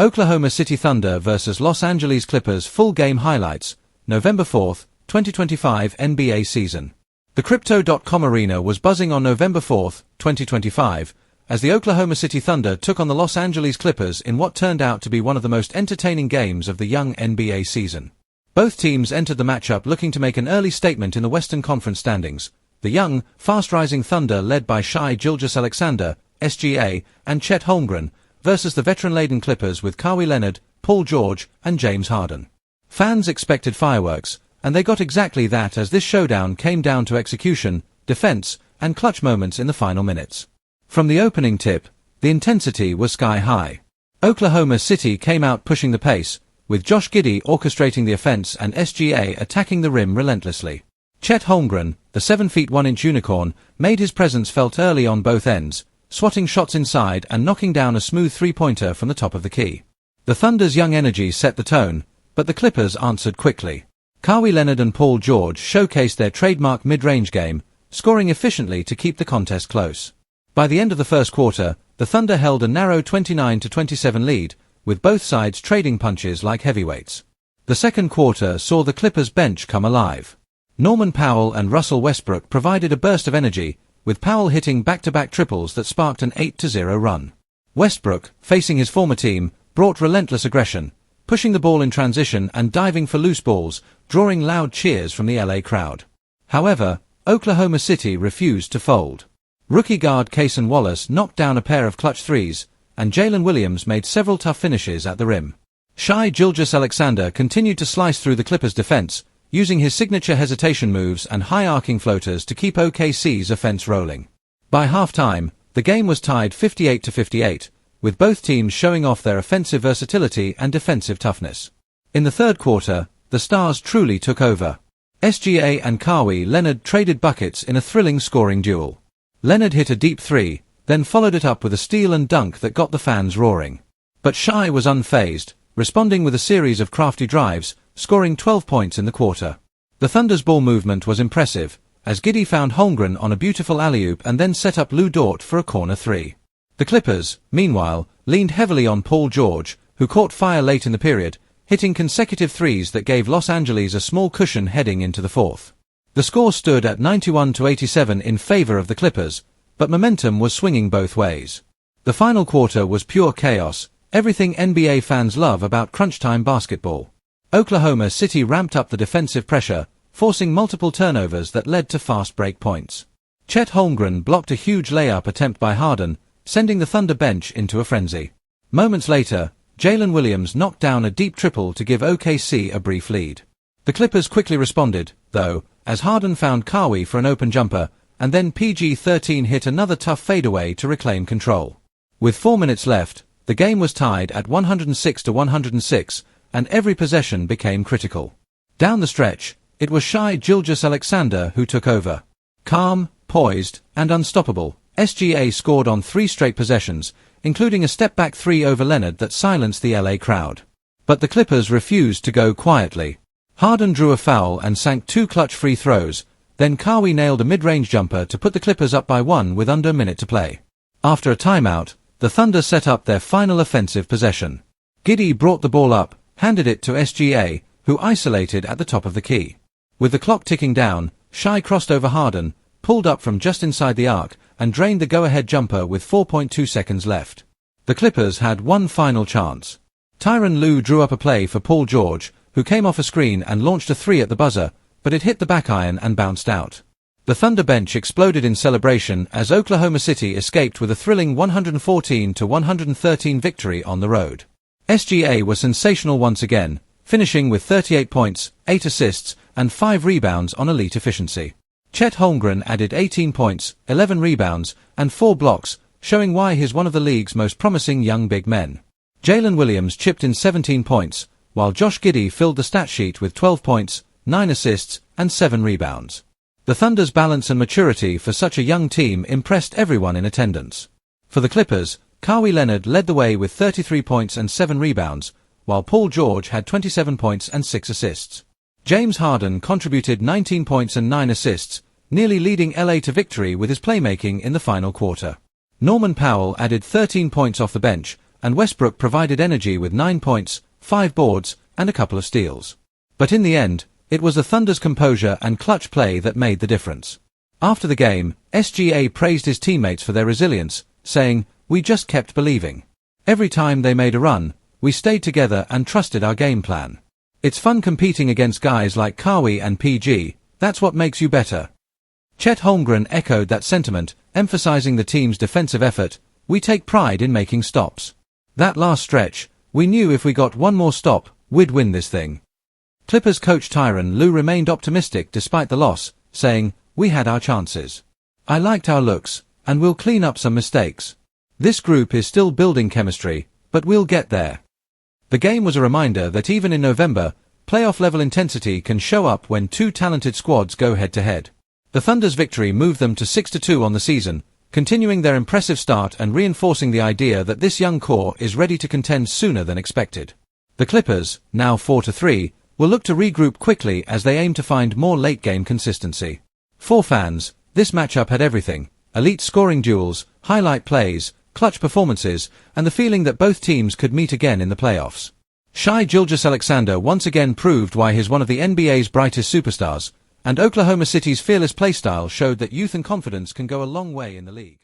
Oklahoma City Thunder vs Los Angeles Clippers full game highlights, November 4, 2025 NBA season. The Crypto.com arena was buzzing on November 4, 2025, as the Oklahoma City Thunder took on the Los Angeles Clippers in what turned out to be one of the most entertaining games of the young NBA season. Both teams entered the matchup looking to make an early statement in the Western Conference standings. The young, fast-rising Thunder led by Shai Gilgeous-Alexander, SGA, and Chet Holmgren, versus the veteran-laden Clippers with Kawhi Leonard, Paul George, and James Harden. Fans expected fireworks, and they got exactly that as this showdown came down to execution, defense, and clutch moments in the final minutes. From the opening tip, the intensity was sky-high. Oklahoma City came out pushing the pace, with Josh Giddey orchestrating the offense and SGA attacking the rim relentlessly. Chet Holmgren, the 7'1" unicorn, made his presence felt early on both ends, swatting shots inside and knocking down a smooth three-pointer from the top of the key. The Thunder's young energy set the tone, but the Clippers answered quickly. Kawhi Leonard and Paul George showcased their trademark mid-range game, scoring efficiently to keep the contest close. By the end of the first quarter, the Thunder held a narrow 29-27 lead, with both sides trading punches like heavyweights. The second quarter saw the Clippers bench come alive. Norman Powell and Russell Westbrook provided a burst of energy, with Powell hitting back-to-back triples that sparked an 8-0 run. Westbrook, facing his former team, brought relentless aggression, pushing the ball in transition and diving for loose balls, drawing loud cheers from the LA crowd. However, Oklahoma City refused to fold. Rookie guard Cason Wallace knocked down a pair of clutch threes, and Jalen Williams made several tough finishes at the rim. Shai Gilgeous-Alexander continued to slice through the Clippers' defense, using his signature hesitation moves and high-arcing floaters to keep OKC's offense rolling. By halftime, the game was tied 58-58, with both teams showing off their offensive versatility and defensive toughness. In the third quarter, the Stars truly took over. SGA and Kawhi Leonard traded buckets in a thrilling scoring duel. Leonard hit a deep three, then followed it up with a steal and dunk that got the fans roaring. But Shai was unfazed, responding with a series of crafty drives, scoring 12 points in the quarter. The Thunder's ball movement was impressive, as Giddey found Holmgren on a beautiful alley-oop and then set up Lou Dort for a corner three. The Clippers, meanwhile, leaned heavily on Paul George, who caught fire late in the period, hitting consecutive threes that gave Los Angeles a small cushion heading into the fourth. The score stood at 91-87 in favor of the Clippers, but momentum was swinging both ways. The final quarter was pure chaos, everything NBA fans love about crunch-time basketball. Oklahoma City ramped up the defensive pressure, forcing multiple turnovers that led to fast break points. Chet Holmgren blocked a huge layup attempt by Harden, sending the Thunder bench into a frenzy. Moments later, Jalen Williams knocked down a deep triple to give OKC a brief lead. The Clippers quickly responded, though, as Harden found Kawhi for an open jumper, and then PG-13 hit another tough fadeaway to reclaim control. With 4 minutes left, the game was tied at 106-106, and every possession became critical. Down the stretch, it was Shai Gilgeous-Alexander who took over. Calm, poised, and unstoppable, SGA scored on 3 straight possessions, including a step-back three over Leonard that silenced the LA crowd. But the Clippers refused to go quietly. Harden drew a foul and sank 2 clutch free throws, then Kawhi nailed a mid-range jumper to put the Clippers up by 1 with under a minute to play. After a timeout, the Thunder set up their final offensive possession. Giddey brought the ball up, handed it to SGA, who isolated at the top of the key. With the clock ticking down, Shai crossed over Harden, pulled up from just inside the arc, and drained the go-ahead jumper with 4.2 seconds left. The Clippers had one final chance. Tyronn Lue drew up a play for Paul George, who came off a screen and launched a three at the buzzer, but it hit the back iron and bounced out. The Thunder bench exploded in celebration as Oklahoma City escaped with a thrilling 114-113 victory on the road. SGA was sensational once again, finishing with 38 points, 8 assists, and 5 rebounds on elite efficiency. Chet Holmgren added 18 points, 11 rebounds, and 4 blocks, showing why he's one of the league's most promising young big men. Jalen Williams chipped in 17 points, while Josh Giddey filled the stat sheet with 12 points, 9 assists, and 7 rebounds. The Thunder's balance and maturity for such a young team impressed everyone in attendance. For the Clippers, Kawhi Leonard led the way with 33 points and 7 rebounds, while Paul George had 27 points and 6 assists. James Harden contributed 19 points and 9 assists, nearly leading LA to victory with his playmaking in the final quarter. Norman Powell added 13 points off the bench, and Westbrook provided energy with 9 points, 5 boards, and a couple of steals. But in the end, it was the Thunder's composure and clutch play that made the difference. After the game, SGA praised his teammates for their resilience, saying, "We just kept believing. Every time they made a run, we stayed together and trusted our game plan. It's fun competing against guys like Kawhi and PG, that's what makes you better." Chet Holmgren echoed that sentiment, emphasizing the team's defensive effort. "We take pride in making stops. That last stretch, we knew if we got one more stop, we'd win this thing." Clippers coach Tyronn Lue remained optimistic despite the loss, saying, "We had our chances. I liked our looks, and we'll clean up some mistakes. This group is still building chemistry, but we'll get there." The game was a reminder that even in November, playoff-level intensity can show up when two talented squads go head-to-head. The Thunder's victory moved them to 6-2 on the season, continuing their impressive start and reinforcing the idea that this young core is ready to contend sooner than expected. The Clippers, now 4-3, will look to regroup quickly as they aim to find more late-game consistency. For fans, this matchup had everything: elite scoring duels, highlight plays, clutch performances, and the feeling that both teams could meet again in the playoffs. Shai Gilgeous-Alexander once again proved why he's one of the NBA's brightest superstars, and Oklahoma City's fearless playstyle showed that youth and confidence can go a long way in the league.